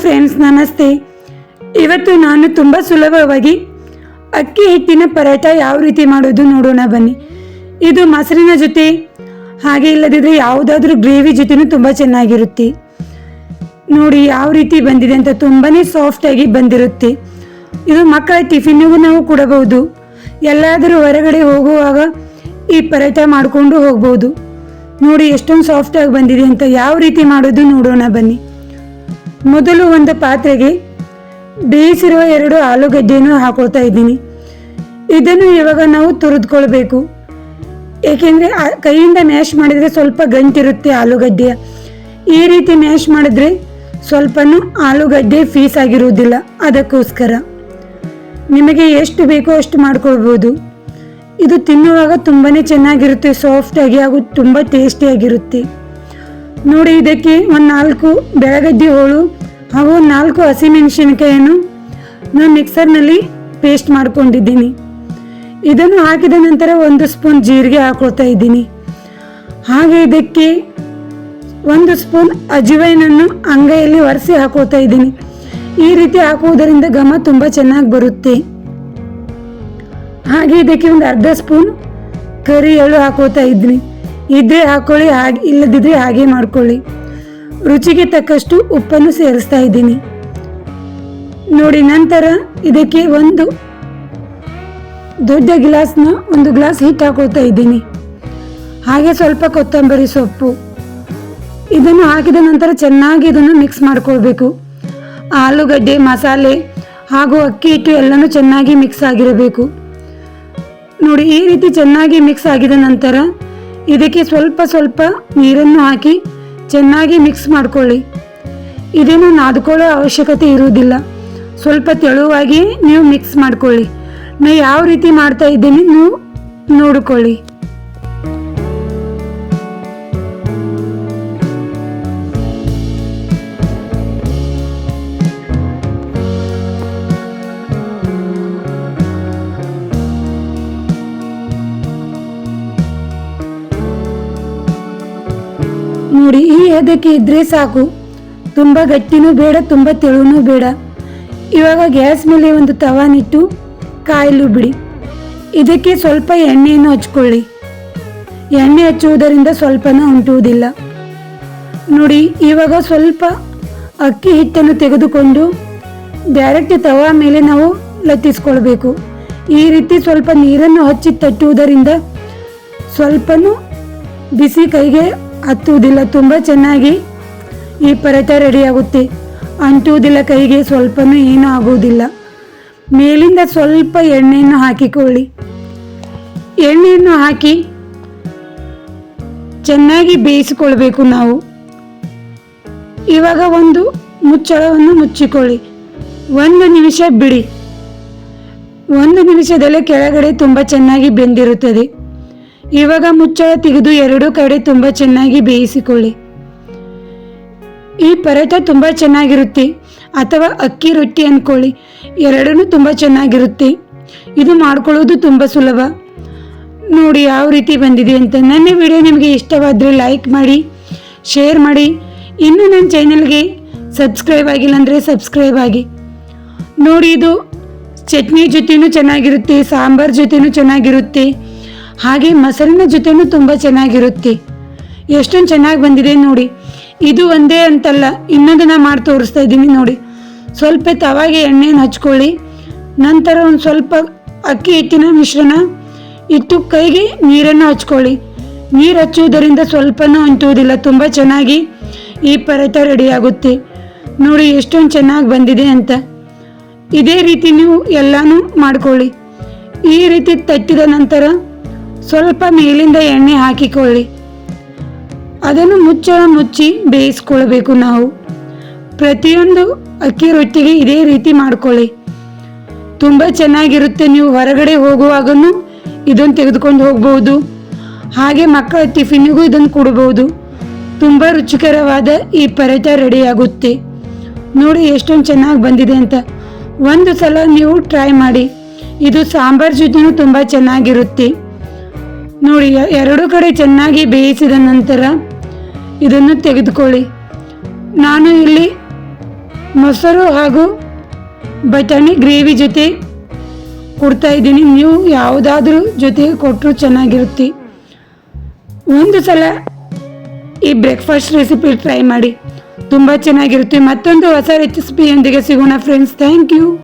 Friends, ನಮಸ್ತೆ. ಇವತ್ತು ನಾನು ತುಂಬ ಸುಲಭವಾಗಿ ಅಕ್ಕಿ ಹಿಟ್ಟಿನ ಪರೋಟ ಯಾವ ರೀತಿ ಮಾಡೋದು ನೋಡೋಣ ಬನ್ನಿ. ಇದು ಮೊಸರಿನ ಜೊತೆ ಹಾಗೆ ಇಲ್ಲದಿದ್ದರೆ ಯಾವುದಾದ್ರೂ ಗ್ರೇವಿ ಜೊತೆನೂ ತುಂಬ ಚೆನ್ನಾಗಿರುತ್ತೆ. ನೋಡಿ ಯಾವ ರೀತಿ ಬಂದಿದೆ ಅಂತ, ತುಂಬಾ ಸಾಫ್ಟಾಗಿ ಬಂದಿರುತ್ತೆ. ಇದು ಮಕ್ಕಳ ಟಿಫಿನ್ನಿಗೂ ನಾವು ಕೊಡಬಹುದು. ಎಲ್ಲಾದರೂ ಹೊರಗಡೆ ಹೋಗುವಾಗ ಈ ಪರೋಟ ಮಾಡಿಕೊಂಡು ಹೋಗ್ಬೋದು. ನೋಡಿ ಎಷ್ಟೊಂದು ಸಾಫ್ಟಾಗಿ ಬಂದಿದೆ ಅಂತ. ಯಾವ ರೀತಿ ಮಾಡೋದು ನೋಡೋಣ ಬನ್ನಿ. ಮೊದಲು ಒಂದು ಪಾತ್ರೆಗೆ ಬೇಯಿಸಿರುವ 2 ಆಲೂಗಡ್ಡೆಯನ್ನು ಹಾಕೊಳ್ತಾ ಇದ್ದೀನಿ. ಇದನ್ನು ಇವಾಗ ನಾವು ತುರಿದುಕೊಳ್ಬೇಕು. ಏಕೆಂದರೆ ಕೈಯಿಂದ ಮ್ಯಾಶ್ ಮಾಡಿದರೆ ಸ್ವಲ್ಪ ಗಂಟಿರುತ್ತೆ ಆಲೂಗಡ್ಡೆಯ. ಈ ರೀತಿ ಮ್ಯಾಶ್ ಮಾಡಿದ್ರೆ ಸ್ವಲ್ಪನೂ ಆಲೂಗಡ್ಡೆ ಫೀಸ್ ಆಗಿರುವುದಿಲ್ಲ. ಅದಕ್ಕೋಸ್ಕರ ನಿಮಗೆ ಎಷ್ಟು ಬೇಕೋ ಅಷ್ಟು ಮಾಡ್ಕೊಳ್ಬೋದು. ಇದು ತಿನ್ನುವಾಗ ತುಂಬಾ ಚೆನ್ನಾಗಿರುತ್ತೆ, ಸಾಫ್ಟಾಗಿ ಹಾಗೂ ತುಂಬ ಟೇಸ್ಟಿಯಾಗಿರುತ್ತೆ. ನೋಡಿ, ಇದಕ್ಕೆ ಒಂದು 4 ಬೆಳಗಡ್ಡಿ ಹೋಳು ಹಾಗೂ 4 ಹಸಿಮೆಣಸಿನಕಾಯಿಯನ್ನು ನಾನು ಮಿಕ್ಸರ್ನಲ್ಲಿ ಪೇಸ್ಟ್ ಮಾಡ್ಕೊಂಡಿದ್ದೀನಿ. ಇದನ್ನು ಹಾಕಿದ ನಂತರ 1 ಸ್ಪೂನ್ ಜೀರಿಗೆ ಹಾಕೊಳ್ತಾ ಇದ್ದೀನಿ. ಹಾಗೆ ಇದಕ್ಕೆ 1 ಸ್ಪೂನ್ ಅಜವಾಯಿನನ್ನು ಅಂಗೈಯಲ್ಲಿ ಒರೆಸಿ ಹಾಕೊಳ್ತಾ ಇದ್ದೀನಿ. ಈ ರೀತಿ ಹಾಕುವುದರಿಂದ ಘಮ ತುಂಬ ಚೆನ್ನಾಗಿ ಬರುತ್ತೆ. ಹಾಗೆ ಇದಕ್ಕೆ ಒಂದು ಅರ್ಧ ಸ್ಪೂನ್ ಕರಿ ಎಳ್ಳು ಹಾಕೋತಾ ಇದ್ದೀನಿ. ಇದ್ರೆ ಹಾಕೊಳ್ಳಿ, ಹಾಗೆ ಇಲ್ಲದಿದ್ರೆ ಹಾಗೆ ಮಾಡ್ಕೊಳ್ಳಿ. ರುಚಿಗೆ ತಕ್ಕಷ್ಟು ಉಪ್ಪನ್ನು ಸೇರಿಸ್ತಾ ಇದ್ದೀನಿ. ನೋಡಿ, ನಂತರ ಇದಕ್ಕೆ ಒಂದು ದೊಡ್ಡ ಗ್ಲಾಸ್ನ 1 ಗ್ಲಾಸ್ ಹಿಟ್ಟು ಹಾಕೋತಾ ಇದ್ದೀನಿ. ಹಾಗೆ ಸ್ವಲ್ಪ ಕೊತ್ತಂಬರಿ ಸೊಪ್ಪು. ಇದನ್ನು ಹಾಕಿದ ನಂತರ ಚೆನ್ನಾಗಿ ಇದನ್ನು ಮಿಕ್ಸ್ ಮಾಡ್ಕೊಳ್ಬೇಕು. ಆಲೂಗಡ್ಡೆ, ಮಸಾಲೆ ಹಾಗೂ ಅಕ್ಕಿ ಹಿಟ್ಟು ಎಲ್ಲನೂ ಚೆನ್ನಾಗಿ ಮಿಕ್ಸ್ ಆಗಿರಬೇಕು. ನೋಡಿ, ಈ ರೀತಿ ಚೆನ್ನಾಗಿ ಮಿಕ್ಸ್ ಆಗಿದ ನಂತರ ಇದಕ್ಕೆ ಸ್ವಲ್ಪ ನೀರನ್ನು ಹಾಕಿ ಚೆನ್ನಾಗಿ ಮಿಕ್ಸ್ ಮಾಡ್ಕೊಳ್ಳಿ. ಇದನ್ನು ನಾದ್ಕೊಳ್ಳೋ ಅವಶ್ಯಕತೆ ಇರುವುದಿಲ್ಲ. ಸ್ವಲ್ಪ ತೆಳುವಾಗಿ ನೀವು ಮಿಕ್ಸ್ ಮಾಡ್ಕೊಳ್ಳಿ. ನಾನು ಯಾವ ರೀತಿ ಮಾಡ್ತಾ ಇದ್ದೀನಿ ನೀವು ನೋಡಿಕೊಳ್ಳಿ. ನೋಡಿ, ಈ ಹದಕ್ಕೆ ಇದ್ರೆ ಸಾಕು. ತುಂಬ ಗಟ್ಟಿನೂ ಬೇಡ, ತುಂಬ ತೆಳುನೂ ಬೇಡ. ಇವಾಗ ಗ್ಯಾಸ್ ಮೇಲೆ ಒಂದು ತವಾನಿಟ್ಟು ಕಾಯಲು ಬಿಡಿ. ಇದಕ್ಕೆ ಸ್ವಲ್ಪ ಎಣ್ಣೆಯನ್ನು ಹಚ್ಕೊಳ್ಳಿ. ಎಣ್ಣೆ ಹಚ್ಚುವುದರಿಂದ ಸ್ವಲ್ಪನೂ ಅಂಟುವುದಿಲ್ಲ. ನೋಡಿ, ಇವಾಗ ಸ್ವಲ್ಪ ಅಕ್ಕಿ ಹಿಟ್ಟನ್ನು ತೆಗೆದುಕೊಂಡು ಡೈರೆಕ್ಟ್ ತವಾ ಮೇಲೆ ನಾವು ಲಟ್ಟಿಸ್ಕೊಳ್ಬೇಕು. ಈ ರೀತಿ ಸ್ವಲ್ಪ ನೀರನ್ನು ಹಚ್ಚಿ ತಟ್ಟುವುದರಿಂದ ಸ್ವಲ್ಪನೂ ಬಿಸಿ ಕೈಗೆ ಹತ್ತುವುದಿಲ್ಲ. ತುಂಬ ಚೆನ್ನಾಗಿ ಈ ಪರೋಟ ರೆಡಿಯಾಗುತ್ತೆ. ಅಂಟುವುದಿಲ್ಲ ಕೈಗೆ, ಸ್ವಲ್ಪನೂ ಏನೂ ಆಗುವುದಿಲ್ಲ. ಮೇಲಿಂದ ಸ್ವಲ್ಪ ಎಣ್ಣೆಯನ್ನು ಹಾಕಿಕೊಳ್ಳಿ. ಎಣ್ಣೆಯನ್ನು ಹಾಕಿ ಚೆನ್ನಾಗಿ ಬೇಯಿಸಿಕೊಳ್ಬೇಕು ನಾವು. ಇವಾಗ ಒಂದು ಮುಚ್ಚಳವನ್ನು ಮುಚ್ಚಿಕೊಳ್ಳಿ. 1 ನಿಮಿಷ ಬಿಡಿ. 1 ನಿಮಿಷದಲ್ಲೇ ಕೆಳಗಡೆ ತುಂಬ ಚೆನ್ನಾಗಿ ಬೆಂದಿರುತ್ತದೆ. ಇವಾಗ ಮುಚ್ಚಳ ತೆಗೆದು 2 ಕಡೆ ತುಂಬ ಚೆನ್ನಾಗಿ ಬೇಯಿಸಿಕೊಳ್ಳಿ. ಈ ಪರೋಟ ತುಂಬ ಚೆನ್ನಾಗಿರುತ್ತೆ, ಅಥವಾ ಅಕ್ಕಿ ರೊಟ್ಟಿ ಅಂದ್ಕೊಳ್ಳಿ, ಎರಡೂ ತುಂಬ ಚೆನ್ನಾಗಿರುತ್ತೆ. ಇದು ಮಾಡ್ಕೊಳ್ಳೋದು ತುಂಬ ಸುಲಭ. ನೋಡಿ ಯಾವ ರೀತಿ ಬಂದಿದೆ ಅಂತ. ನನ್ನ ವಿಡಿಯೋ ನಿಮಗೆ ಇಷ್ಟವಾದರೆ ಲೈಕ್ ಮಾಡಿ, ಶೇರ್ ಮಾಡಿ. ಇನ್ನೂ ನನ್ನ ಚಾನಲ್ಗೆ ಸಬ್ಸ್ಕ್ರೈಬ್ ಆಗಿಲ್ಲ ಅಂದರೆ ಸಬ್ಸ್ಕ್ರೈಬ್ ಆಗಿ. ನೋಡಿ, ಇದು ಚಟ್ನಿ ಜೊತೆನೂ ಚೆನ್ನಾಗಿರುತ್ತೆ, ಸಾಂಬಾರ್ ಜೊತೆನೂ ಚೆನ್ನಾಗಿರುತ್ತೆ, ಹಾಗೆ ಮೊಸರಿನ ಜೊತೆನೂ ತುಂಬ ಚೆನ್ನಾಗಿರುತ್ತೆ. ಎಷ್ಟೊಂದು ಚೆನ್ನಾಗಿ ಬಂದಿದೆ ನೋಡಿ. ಇದು ಒಂದೇ ಅಂತಲ್ಲ, ಇನ್ನೊಂದು ನಾನು ಮಾಡಿ ತೋರಿಸ್ತಾ ಇದ್ದೀನಿ. ನೋಡಿ, ಸ್ವಲ್ಪ ತವಾಗೆ ಎಣ್ಣೆಯನ್ನು ಹಚ್ಕೊಳ್ಳಿ. ನಂತರ ಒಂದು ಸ್ವಲ್ಪ ಅಕ್ಕಿ ಹಿಟ್ಟಿನ ಮಿಶ್ರಣ ಇಟ್ಟು ಕೈಗೆ ನೀರನ್ನು ಹಚ್ಕೊಳ್ಳಿ. ನೀರು ಹಚ್ಚುವುದರಿಂದ ಸ್ವಲ್ಪನೂ ಅಂಟುವುದಿಲ್ಲ. ತುಂಬ ಚೆನ್ನಾಗಿ ಈ ಪರೋಟ ರೆಡಿಯಾಗುತ್ತೆ. ನೋಡಿ ಎಷ್ಟೊಂದು ಚೆನ್ನಾಗಿ ಬಂದಿದೆ ಅಂತ. ಇದೇ ರೀತಿ ನೀವು ಎಲ್ಲನೂ ಮಾಡ್ಕೊಳ್ಳಿ. ಈ ರೀತಿ ತಟ್ಟಿದ ನಂತರ ಸ್ವಲ್ಪ ಮೇಲಿಂದ ಎಣ್ಣೆ ಹಾಕಿಕೊಳ್ಳಿ. ಅದನ್ನು ಮುಚ್ಚಳ ಮುಚ್ಚಿ ಬೇಯಿಸ್ಕೊಳ್ಬೇಕು ನಾವು. ಪ್ರತಿಯೊಂದು ಅಕ್ಕಿ ರೊಟ್ಟಿಗೆ ಇದೇ ರೀತಿ ಮಾಡ್ಕೊಳ್ಳಿ. ತುಂಬ ಚೆನ್ನಾಗಿರುತ್ತೆ. ನೀವು ಹೊರಗಡೆ ಹೋಗುವಾಗೂ ಇದನ್ನು ತೆಗೆದುಕೊಂಡು ಹೋಗ್ಬೋದು. ಹಾಗೆ ಮಕ್ಕಳ ಟಿಫಿನಿಗೂ ಇದನ್ನು ಕೊಡ್ಬೋದು. ತುಂಬ ರುಚಿಕರವಾದ ಈ ಪರೋಟ ರೆಡಿಯಾಗುತ್ತೆ. ನೋಡಿ ಎಷ್ಟೊಂದು ಚೆನ್ನಾಗಿ ಬಂದಿದೆ ಅಂತ. ಒಂದು ಸಲ ನೀವು ಟ್ರೈ ಮಾಡಿ. ಇದು ಸಾಂಬಾರ್ ಜೊತೆನೂ ತುಂಬ ಚೆನ್ನಾಗಿರುತ್ತೆ. ನೋಡಿ, 2 ಕಡೆ ಚೆನ್ನಾಗಿ ಬೇಯಿಸಿದ ನಂತರ ಇದನ್ನು ತೆಗೆದುಕೊಳ್ಳಿ. ನಾನು ಇಲ್ಲಿ ಮೊಸರು ಹಾಗೂ ಬಟಾಣಿ ಗ್ರೇವಿ ಜೊತೆ ಕೊಡ್ತಾ ಇದ್ದೀನಿ. ನೀವು ಯಾವುದಾದ್ರೂ ಜೊತೆಗೆ ಕೊಟ್ಟರು ಚೆನ್ನಾಗಿರುತ್ತೆ. ಒಂದು ಸಲ ಈ ಬ್ರೇಕ್ಫಾಸ್ಟ್ ರೆಸಿಪಿ ಟ್ರೈ ಮಾಡಿ, ತುಂಬ ಚೆನ್ನಾಗಿರುತ್ತೆ. ಮತ್ತೊಂದು ಹೊಸ ರೆಸಿಪಿಯೊಂದಿಗೆ ಸಿಗೋಣ ಫ್ರೆಂಡ್ಸ್. Thank you.